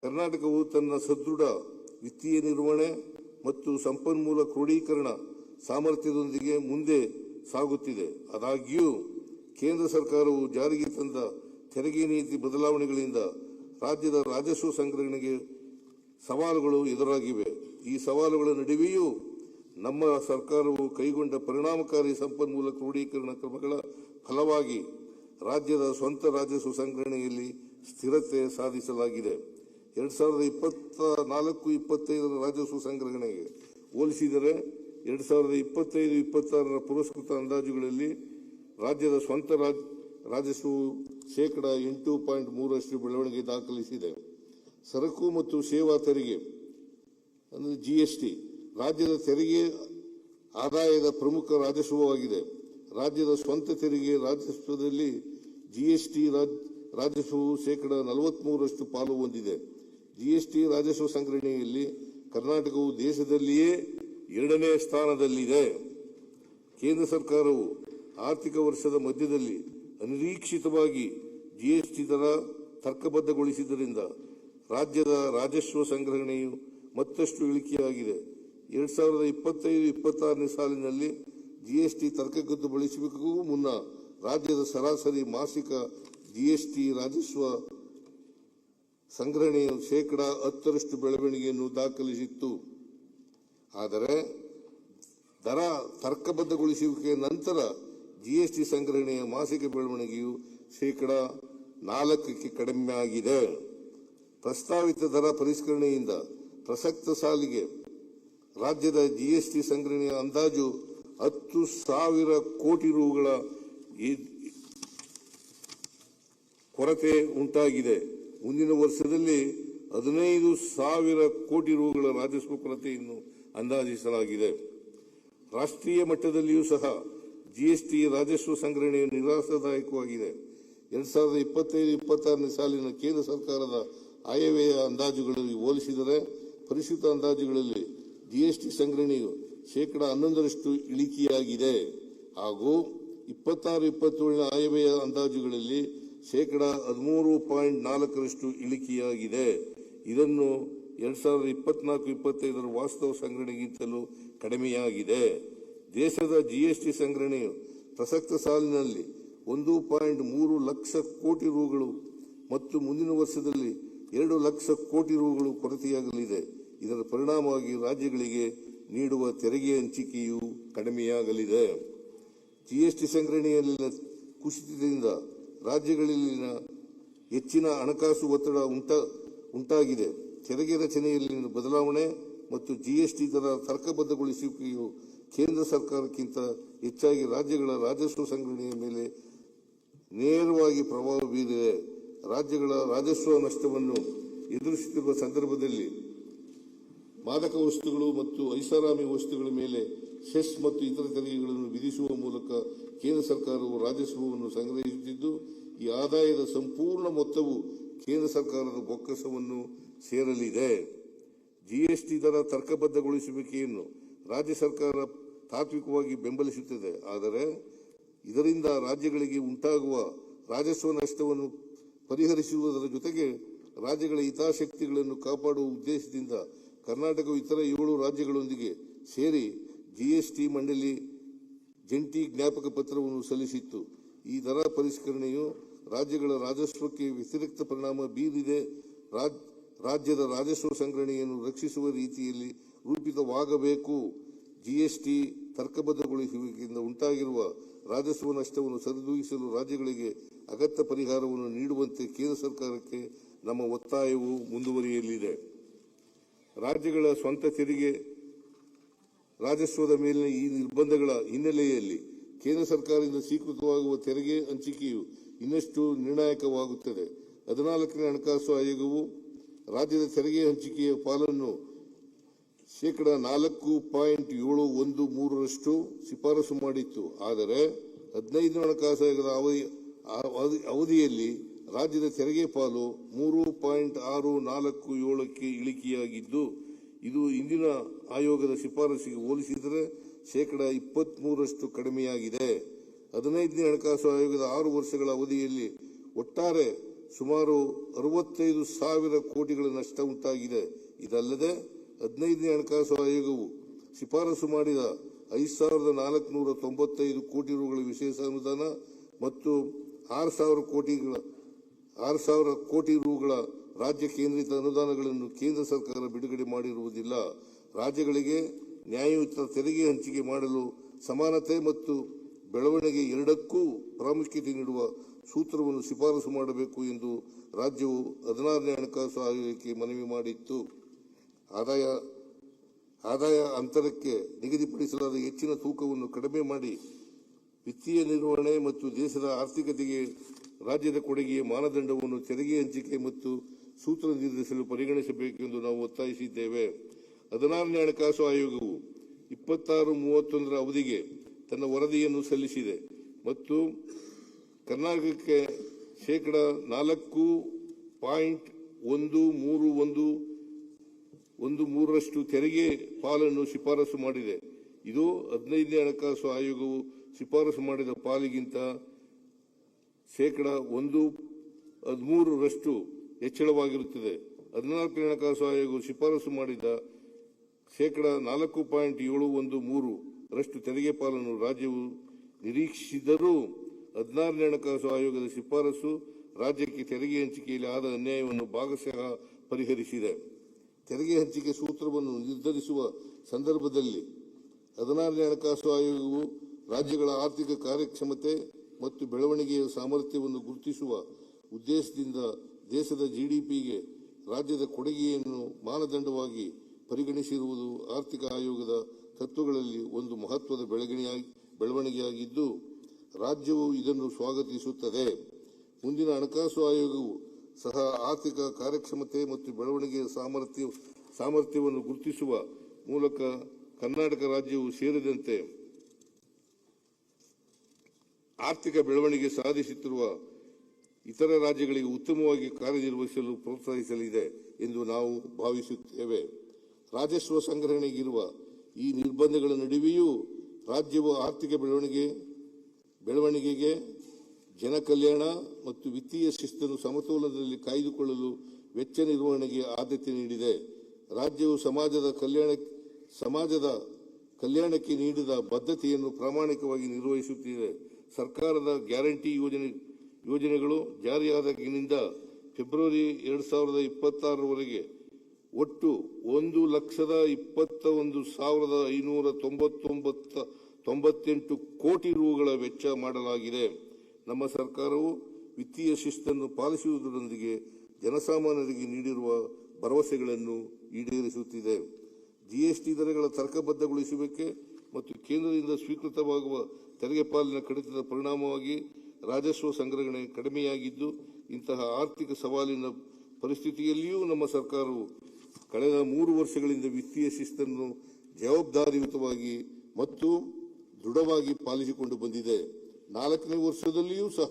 ಕರ್ನಾಟಕವು ತನ್ನ ಸದೃಢ ವಿತ್ತೀಯ ನಿರ್ವಹಣೆ ಮತ್ತು ಸಂಪನ್ಮೂಲ ಕ್ರೋಢೀಕರಣ ಸಾಮರ್ಥ್ಯದೊಂದಿಗೆ ಮುಂದೆ ಸಾಗುತ್ತಿದೆ. ಆದಾಗ್ಯೂ ಕೇಂದ್ರ ಸರ್ಕಾರವು ಜಾರಿಗೆ ತಂದ ತೆರಿಗೆ ನೀತಿ ಬದಲಾವಣೆಗಳಿಂದ ರಾಜ್ಯದ ರಾಜಸ್ವ ಸಂಗ್ರಹಣೆಗೆ ಸವಾಲುಗಳು ಎದುರಾಗಿವೆ. ಈ ಸವಾಲುಗಳ ನಡುವೆಯೂ ನಮ್ಮ ಸರ್ಕಾರವು ಕೈಗೊಂಡ ಪರಿಣಾಮಕಾರಿ ಸಂಪನ್ಮೂಲ ಕ್ರೋಢೀಕರಣ ಕ್ರಮಗಳ ಫಲವಾಗಿ ರಾಜ್ಯದ ಸ್ವಂತ ರಾಜಸ್ವ ಸಂಗ್ರಹಣೆಯಲ್ಲಿ ಸ್ಥಿರತೆ ಸಾಧಿಸಲಾಗಿದೆ. 2024-25 ರಾಜಸ್ವ ಸಂಗ್ರಹಣೆಗೆ ಹೋಲಿಸಿದರೆ 2025-26 ಪುರಸ್ಕೃತ ಅಂದಾಜುಗಳಲ್ಲಿ ರಾಜ್ಯದ ಸ್ವಂತ ರಾಜಸ್ವವು 8.3% ಬೆಳವಣಿಗೆ ದಾಖಲಿಸಿದೆ. ಸರಕು ಮತ್ತು ಸೇವಾ ತೆರಿಗೆ ಅಂದರೆ ಜಿಎಸ್ಟಿ ರಾಜ್ಯದ ತೆರಿಗೆ ಆದಾಯದ ಪ್ರಮುಖ ರಾಜಸ್ವವಾಗಿದೆ. ರಾಜ್ಯದ ಸ್ವಂತ ತೆರಿಗೆ ರಾಜಸ್ವದಲ್ಲಿ ಜಿಎಸ್ಟಿ ರಾಜಸ್ವವು 43% ಪಾಲು ಹೊಂದಿದೆ. ಜಿಎಸ್ಟಿ ರಾಜಸ್ವ ಸಂಗ್ರಹಣೆಯಲ್ಲಿ ಕರ್ನಾಟಕವು ದೇಶದಲ್ಲಿಯೇ 2ನೇ ಸ್ಥಾನದಲ್ಲಿದೆ. ಕೇಂದ್ರ ಸರ್ಕಾರವು ಆರ್ಥಿಕ ವರ್ಷದ ಮಧ್ಯದಲ್ಲಿ ಅನಿರೀಕ್ಷಿತವಾಗಿ ಜಿಎಸ್ಟಿ ದರ ತರ್ಕಬದ್ಧಗೊಳಿಸಿದ್ದರಿಂದ ರಾಜ್ಯದ ರಾಜಸ್ವ ಸಂಗ್ರಹಣೆಯು ಮತ್ತಷ್ಟು ಇಳಿಕೆಯಾಗಿದೆ. 2025-26 ಸಾಲಿನಲ್ಲಿ ಜಿಎಸ್ಟಿ ತರ್ಕಬದ್ಧಗೊಳಿಸುವಿಕೆಗೂ ಮುನ್ನ ರಾಜ್ಯದ ಸರಾಸರಿ ಮಾಸಿಕ ಜಿಎಸ್ಟಿ ರಾಜಸ್ವ ಸಂಗ್ರಹಣೆಯು 10% ಬೆಳವಣಿಗೆಯನ್ನು ದಾಖಲಿಸಿತ್ತು. ಆದರೆ ದರ ತರ್ಕಬದ್ಧಗೊಳಿಸುವಿಕೆಯ ನಂತರ ಜಿಎಸ್ಟಿ ಸಂಗ್ರಹಣೆಯ ಮಾಸಿಕ ಬೆಳವಣಿಗೆಯು 4% ಕಡಿಮೆಯಾಗಿದೆ. ಪ್ರಸ್ತಾವಿತ ದರ ಪರಿಷ್ಕರಣೆಯಿಂದ ಪ್ರಸಕ್ತ ಸಾಲಿಗೆ ರಾಜ್ಯದ ಜಿಎಸ್ಟಿ ಸಂಗ್ರಹಣೆಯ ಅಂದಾಜು 10,000 ಕೋಟಿ ರುಗಳ ಕೊರತೆ ಉಂಟಾಗಿದೆ. ಮುಂದಿನ ವರ್ಷದಲ್ಲಿ 15,000 ಕೋಟಿ ರುಗಳ ರಾಜಸ್ವ ಕೊರತೆಯನ್ನು ಅಂದಾಜಿಸಲಾಗಿದೆ. ರಾಷ್ಟ್ರೀಯ ಮಟ್ಟದಲ್ಲಿಯೂ ಸಹ ಜಿಎಸ್ಟಿ ರಾಜಸ್ವ ಸಂಗ್ರಹಣೆಯು ನಿರಾಶಾದಾಯಕವಾಗಿದೆ. 2025-26 ಸಾಲಿನ ಕೇಂದ್ರ ಸರ್ಕಾರದ ಆಯವ್ಯಯ ಅಂದಾಜುಗಳಲ್ಲಿ ಹೋಲಿಸಿದರೆ ಪರಿಷ್ಕೃತ ಅಂದಾಜುಗಳಲ್ಲಿ ಜಿಎಸ್ಟಿ ಸಂಗ್ರಹಣೆಯು 11% ಇಳಿಕೆಯಾಗಿದೆ ಹಾಗೂ 26-27 ಆಯವ್ಯಯ ಅಂದಾಜುಗಳಲ್ಲಿ 13.4% ಇಳಿಕೆಯಾಗಿದೆ. ಇದನ್ನು 2024-25 ವಾಸ್ತವ ಸಂಗ್ರಹಣೆಗಿಂತಲೂ ಕಡಿಮೆಯಾಗಿದೆ. ದೇಶದ ಜಿಎಸ್ಟಿ ಸಂಗ್ರಹಣೆಯು ಪ್ರಸಕ್ತ ಸಾಲಿನಲ್ಲಿ 1.3 ಲಕ್ಷ ಕೋಟಿ ರುಗಳು ಮತ್ತು ಮುಂದಿನ ವರ್ಷದಲ್ಲಿ 2 ಲಕ್ಷ ಕೋಟಿ ರುಗಳು ಕೊರತೆಯಾಗಲಿದೆ. ಇದರ ಪರಿಣಾಮವಾಗಿ ರಾಜ್ಯಗಳಿಗೆ ನೀಡುವ ತೆರಿಗೆ ಹಂಚಿಕೆಯು ಕಡಿಮೆಯಾಗಲಿದೆ. ಜಿಎಸ್ಟಿ ಸಂಗ್ರಹಣೆಯಲ್ಲಿನ ಕುಸಿತದಿಂದ ರಾಜ್ಯಗಳಲ್ಲಿನ ಹೆಚ್ಚಿನ ಹಣಕಾಸು ಒತ್ತಡ ಉಂಟಾಗಿದೆ. ತೆರಿಗೆ ರಚನೆಯಲ್ಲಿನ ಬದಲಾವಣೆ ಮತ್ತು ಜಿಎಸ್ಟಿ ದರ ತರ್ಕಬದ್ಧಗೊಳಿಸುವಿಕೆಯು ಕೇಂದ್ರ ಸರ್ಕಾರಕ್ಕಿಂತ ಹೆಚ್ಚಾಗಿ ರಾಜ್ಯಗಳ ರಾಜಸ್ವ ಸಂಗ್ರಹಣೆಯ ಮೇಲೆ ನೇರವಾಗಿ ಪ್ರಭಾವ ಬೀರಿದೆ. ರಾಜ್ಯಗಳ ರಾಜಸ್ವ ನಷ್ಟವನ್ನು ಎದುರಿಸುತ್ತಿರುವ ಸಂದರ್ಭದಲ್ಲಿ ಮಾದಕ ವಸ್ತುಗಳು ಮತ್ತು ಐಷಾರಾಮಿ ವಸ್ತುಗಳ ಮೇಲೆ ಸೆಸ್ ಮತ್ತು ಇತರ ತೆರಿಗೆಗಳನ್ನು ವಿಧಿಸುವ ಮೂಲಕ ಕೇಂದ್ರ ಸರ್ಕಾರವು ರಾಜಸ್ವವನ್ನು ಸಂಗ್ರಹಿಸುತ್ತಿದ್ದು, ಈ ಆದಾಯದ ಸಂಪೂರ್ಣ ಮೊತ್ತವು ಕೇಂದ್ರ ಸರ್ಕಾರದ ಬೊಕ್ಕಸವನ್ನು ಸೇರಲಿದೆ. ಜಿಎಸ್ಟಿ ದರ ತರ್ಕಬದ್ಧಗೊಳಿಸುವಿಕೆಯನ್ನು ರಾಜ್ಯ ಸರ್ಕಾರ ತಾತ್ವಿಕವಾಗಿ ಬೆಂಬಲಿಸುತ್ತದೆ. ಆದರೆ ಇದರಿಂದ ರಾಜ್ಯಗಳಿಗೆ ಉಂಟಾಗುವ ರಾಜಸ್ವ ನಷ್ಟವನ್ನು ಪರಿಹರಿಸುವುದರ ಜೊತೆಗೆ ರಾಜ್ಯಗಳ ಹಿತಾಸಕ್ತಿಗಳನ್ನು ಕಾಪಾಡುವ ಉದ್ದೇಶದಿಂದ ಕರ್ನಾಟಕವು ಇತರ 7 ರಾಜ್ಯಗಳೊಂದಿಗೆ ಸೇರಿ ಜಿಎಸ್ಟಿ ಮಂಡಳಿ ಜಂಟಿ ಜ್ಞಾಪಕ ಪತ್ರವನ್ನು ಸಲ್ಲಿಸಿತ್ತು. ಈ ದರ ಪರಿಷ್ಕರಣೆಯು ರಾಜ್ಯಗಳ ರಾಜಸ್ವಕ್ಕೆ ವ್ಯತಿರಿಕ್ತ ಪರಿಣಾಮ ಬೀರಿದೆ. ರಾಜ್ಯದ ರಾಜಸ್ವ ಸಂಗ್ರಹಣೆಯನ್ನು ರಕ್ಷಿಸುವ ರೀತಿಯಲ್ಲಿ ರೂಪಿತವಾಗಬೇಕು. ಜಿಎಸ್ಟಿ ತರ್ಕಬದ್ಧಗೊಳಿಸುವಿಕೆಯಿಂದ ಉಂಟಾಗಿರುವ ರಾಜಸ್ವ ನಷ್ಟವನ್ನು ಸರಿದೂಗಿಸಲು ರಾಜ್ಯಗಳಿಗೆ ಅಗತ್ಯ ಪರಿಹಾರವನ್ನು ನೀಡುವಂತೆ ಕೇಂದ್ರ ಸರ್ಕಾರಕ್ಕೆ ನಮ್ಮ ಒತ್ತಾಯವು ಮುಂದುವರಿಯಲಿದೆ. ರಾಜ್ಯಗಳ ಸ್ವಂತ ತೆರಿಗೆ ರಾಜಸ್ವದ ಮೇಲಿನ ಈ ನಿರ್ಬಂಧಗಳ ಹಿನ್ನೆಲೆಯಲ್ಲಿ ಕೇಂದ್ರ ಸರ್ಕಾರದಿಂದ ಸ್ವೀಕೃತವಾಗುವ ತೆರಿಗೆ ಹಂಚಿಕೆಯು ಇನ್ನಷ್ಟು ನಿರ್ಣಾಯಕವಾಗುತ್ತದೆ. 14ನೇ ಹಣಕಾಸು ಆಯೋಗವು ರಾಜ್ಯದ ತೆರಿಗೆ ಹಂಚಿಕೆಯ ಪಾಲನ್ನು 4.713% ಶಿಫಾರಸು ಮಾಡಿತ್ತು. ಆದರೆ 15ನೇ ಹಣಕಾಸು ಆಯೋಗದ ಅವಧಿಯಲ್ಲಿ ರಾಜ್ಯದ ತೆರಿಗೆ ಪಾಲು 3.647ಕ್ಕೆ ಇಳಿಕೆಯಾಗಿದ್ದು, ಇದು ಹಿಂದಿನ ಆಯೋಗದ ಶಿಫಾರಸಿಗೆ ಹೋಲಿಸಿದರೆ 23% ಕಡಿಮೆಯಾಗಿದೆ. 15ನೇ ಹಣಕಾಸು ಆಯೋಗದ 6 ವರ್ಷಗಳ ಅವಧಿಯಲ್ಲಿ ಒಟ್ಟಾರೆ ಸುಮಾರು 65,000 ಕೋಟಿಗಳ ನಷ್ಟ ಉಂಟಾಗಿದೆ. ಇದಲ್ಲದೆ 15ನೇ ಹಣಕಾಸು ಆಯೋಗವು ಶಿಫಾರಸು ಮಾಡಿದ 5,495 ಕೋಟಿ ರುಗಳ ವಿಶೇಷ ಅನುದಾನ ಮತ್ತು 6,000 ಕೋಟಿ ರುಗಳ ರಾಜ್ಯ ಕೇಂದ್ರಿತ ಅನುದಾನಗಳನ್ನು ಕೇಂದ್ರ ಸರ್ಕಾರ ಬಿಡುಗಡೆ ಮಾಡಿರುವುದಿಲ್ಲ. ರಾಜ್ಯಗಳಿಗೆ ನ್ಯಾಯಯುತ ತೆರಿಗೆ ಹಂಚಿಕೆ ಮಾಡಲು ಸಮಾನತೆ ಮತ್ತು ಬೆಳವಣಿಗೆ ಎರಡಕ್ಕೂ ಪ್ರಾಮುಖ್ಯತೆ ನೀಡುವ ಸೂತ್ರವನ್ನು ಶಿಫಾರಸು ಮಾಡಬೇಕು ಎಂದು ರಾಜ್ಯವು 16ನೇ ಹಣಕಾಸು ಆಯೋಗಕ್ಕೆ ಮನವಿ ಮಾಡಿತ್ತು. ಆದಾಯ ಅಂತರಕ್ಕೆ ನಿಗದಿಪಡಿಸಲಾದ ಹೆಚ್ಚಿನ ತೂಕವನ್ನು ಕಡಿಮೆ ಮಾಡಿ ವಿತ್ತೀಯ ನಿರ್ವಹಣೆ ಮತ್ತು ದೇಶದ ಆರ್ಥಿಕತೆಗೆ ರಾಜ್ಯದ ಕೊಡುಗೆಯ ಮಾನದಂಡವನ್ನು ತೆರಿಗೆ ಹಂಚಿಕೆ ಮತ್ತು ಸೂತ್ರ ನಿರ್ಧರಿಸಲು ಪರಿಗಣಿಸಬೇಕೆಂದು ನಾವು ಒತ್ತಾಯಿಸಿದ್ದೇವೆ. 16ನೇ ಹಣಕಾಸು ಆಯೋಗವು 26/31 ಅವಧಿಗೆ ತನ್ನ ವರದಿಯನ್ನು ಸಲ್ಲಿಸಿದೆ ಮತ್ತು ಕರ್ನಾಟಕಕ್ಕೆ (4.13113) ತೆರಿಗೆ ಪಾಲನ್ನು ಶಿಫಾರಸು ಮಾಡಿದೆ. ಇದು 15ನೇ ಹಣಕಾಸು ಆಯೋಗವು ಶಿಫಾರಸು ಮಾಡಿದ ಪಾಲಿಗಿಂತ (13% ಹೆಚ್ಚಳವಾಗಿರುತ್ತದೆ. 14ನೇ ಹಣಕಾಸು ಆಯೋಗವು ಶಿಫಾರಸು ಮಾಡಿದ (4.713% ತೆರಿಗೆ ಪಾಲನ್ನು ರಾಜ್ಯವು ನಿರೀಕ್ಷಿಸಿದರೂ 16ನೇ ಹಣಕಾಸು ಆಯೋಗದ ಶಿಫಾರಸು ರಾಜ್ಯಕ್ಕೆ ತೆರಿಗೆ ಹಂಚಿಕೆಯಲ್ಲಿ ಆದ ಅನ್ಯಾಯವನ್ನು ಭಾಗಶಃ ಪರಿಹರಿಸಿದೆ. ತೆರಿಗೆ ಹಂಚಿಕೆ ಸೂತ್ರವನ್ನು ನಿರ್ಧರಿಸುವ ಸಂದರ್ಭದಲ್ಲಿ 16ನೇ ಹಣಕಾಸು ಆಯೋಗವು ರಾಜ್ಯಗಳ ಆರ್ಥಿಕ ಕಾರ್ಯಕ್ಷಮತೆ ಮತ್ತು ಬೆಳವಣಿಗೆಯ ಸಾಮರ್ಥ್ಯವನ್ನು ಗುರುತಿಸುವ ಉದ್ದೇಶದಿಂದ ದೇಶದ ಜಿಡಿಪಿಗೆ ರಾಜ್ಯದ ಕೊಡುಗೆಯನ್ನು ಮಾನದಂಡವಾಗಿ ಪರಿಗಣಿಸಿರುವುದು ಆರ್ಥಿಕ ಆಯೋಗದ ತತ್ವಗಳಲ್ಲಿ ಒಂದು ಮಹತ್ವದ ಬೆಳವಣಿಗೆಯಾಗಿದ್ದು ರಾಜ್ಯವು ಇದನ್ನು ಸ್ವಾಗತಿಸುತ್ತದೆ. ಮುಂದಿನ ಹಣಕಾಸು ಆಯೋಗವು ಸಹ ಆರ್ಥಿಕ ಕಾರ್ಯಕ್ಷಮತೆ ಮತ್ತು ಬೆಳವಣಿಗೆಯ ಸಾಮರ್ಥ್ಯವನ್ನು ಗುರುತಿಸುವ ಮೂಲಕ ಕರ್ನಾಟಕ ರಾಜ್ಯವು ಸೇರಿದಂತೆ ಆರ್ಥಿಕ ಬೆಳವಣಿಗೆ ಸಾಧಿಸುತ್ತಿರುವ ಇತರ ರಾಜ್ಯಗಳಿಗೆ ಉತ್ತಮವಾಗಿ ಕಾರ್ಯನಿರ್ವಹಿಸಲು ಪ್ರೋತ್ಸಾಹಿಸಲಿದೆ ಎಂದು ನಾವು ಭಾವಿಸುತ್ತೇವೆ. ರಾಜಸ್ವ ಸಂಗ್ರಹಣೆಗಿರುವ ಈ ನಿರ್ಬಂಧಗಳ ನಡುವೆಯೂ ರಾಜ್ಯವು ಆರ್ಥಿಕ ಬೆಳವಣಿಗೆಗೆ ಜನಕಲ್ಯಾಣ ಮತ್ತು ವಿತ್ತೀಯ ಶಿಸ್ತನ್ನು ಸಮತೋಲನದಲ್ಲಿ ಕಾಯ್ದುಕೊಳ್ಳಲು ವೆಚ್ಚ ನಿರ್ವಹಣೆಗೆ ಆದ್ಯತೆ ನೀಡಿದೆ. ರಾಜ್ಯವು ಸಮಾಜದ ಕಲ್ಯಾಣಕ್ಕೆ ನೀಡಿದ ಬದ್ಧತೆಯನ್ನು ಪ್ರಾಮಾಣಿಕವಾಗಿ ನಿರ್ವಹಿಸುತ್ತಿದೆ. ಸರ್ಕಾರದ ಗ್ಯಾರಂಟಿ ಯೋಜನೆಗಳು ಜಾರಿಯಾದಾಗಿನಿಂದ ಫೆಬ್ರವರಿ 2026 ಒಟ್ಟು 1,21,598 ಕೋಟಿ ರುಗಳ ವೆಚ್ಚ ಮಾಡಲಾಗಿದೆ. ನಮ್ಮ ಸರ್ಕಾರವು ವಿತ್ತೀಯ ಶಿಸ್ತನ್ನು ಪಾಲಿಸುವುದರೊಂದಿಗೆ ಜನಸಾಮಾನ್ಯರಿಗೆ ನೀಡಿರುವ ಭರವಸೆಗಳನ್ನು ಈಡೇರಿಸುತ್ತಿದೆ. ಜಿಎಸ್ಟಿ ದರಗಳ ತರ್ಕಬದ್ಧಗೊಳಿಸುವಿಕೆ ಮತ್ತು ಕೇಂದ್ರದಿಂದ ಸ್ವೀಕೃತವಾಗುವ ತೆರಿಗೆ ಪಾಲಿನ ಕಡಿತದ ಪರಿಣಾಮವಾಗಿ ರಾಜಸ್ವ ಸಂಗ್ರಹಣೆ ಕಡಿಮೆಯಾಗಿದ್ದು, ಇಂತಹ ಆರ್ಥಿಕ ಸವಾಲಿನ ಪರಿಸ್ಥಿತಿಯಲ್ಲಿಯೂ ನಮ್ಮ ಸರ್ಕಾರವು ಕಳೆದ 3 ವರ್ಷಗಳಿಂದ ವಿತ್ತೀಯ ಶಿಸ್ತನ್ನು ಜವಾಬ್ದಾರಿಯುತವಾಗಿ ಮತ್ತು ದೃಢವಾಗಿ ಪಾಲಿಸಿಕೊಂಡು ಬಂದಿದೆ. 4ನೇ ವರ್ಷದಲ್ಲಿಯೂ ಸಹ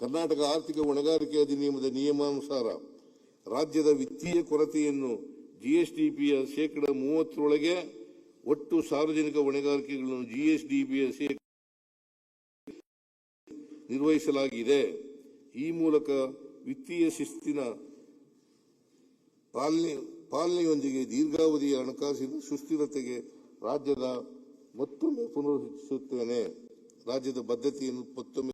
ಕರ್ನಾಟಕ ಆರ್ಥಿಕ ಹೊಣೆಗಾರಿಕೆ ಅಧಿನಿಯಮದ ನಿಯಮಾನುಸಾರ ರಾಜ್ಯದ ವಿತ್ತೀಯ ಕೊರತೆಯನ್ನು ಜಿಎಸ್ಡಿಪಿಯ 30% ಒಟ್ಟು ಸಾರ್ವಜನಿಕ ಹೊಣೆಗಾರಿಕೆಗಳನ್ನು ಜಿಎಸ್ಡಿಪಿಯ ನಿರ್ವಹಿಸಲಾಗಿದೆ. ಈ ಮೂಲಕ ವಿತ್ತೀಯ ಶಿಸ್ತಿನ ಪಾಲನೆಯೊಂದಿಗೆ ದೀರ್ಘಾವಧಿಯ ಹಣಕಾಸಿನ ಸುಸ್ಥಿರತೆಗೆ ರಾಜ್ಯದ ಬದ್ಧತೆಯನ್ನು ಮತ್ತೊಮ್ಮೆ